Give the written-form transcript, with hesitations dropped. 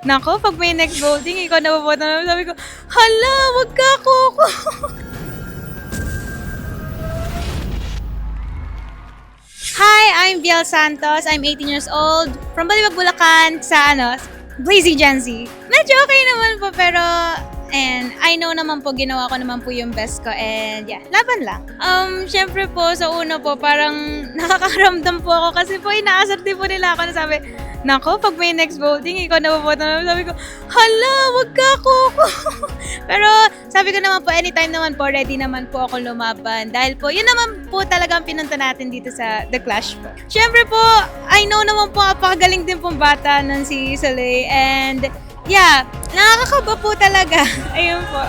Naku, 'pag may next voting ikaw na boboto namin, sabi ko, "Hala, wag ka Coco." Hi, I'm Biel Santos. I'm 18 years old. From Balibag, Bulacan sa Blazing Gen Z. Medyo okay naman po pero and I know naman po, ginawa ko naman po yung best ko and yeah, laban lang. Syempre po sa una po parang nakakaramdam po ako kasi po inaasar din po nila ako na sabi, "Nako, 'pag may next voting ikaw na boboto namin." Sabi ko, "Hala, wag ka Coco." Pero sabi ko naman po, anytime naman po, ready naman po ako lumaban. Dahil po, yun naman po talagang pinunta natin dito sa The Clash po. Siyempre po, I know naman po, apakagaling din pong bata nun si Soleil. And yeah, nakakakaba po talaga. Ayun po.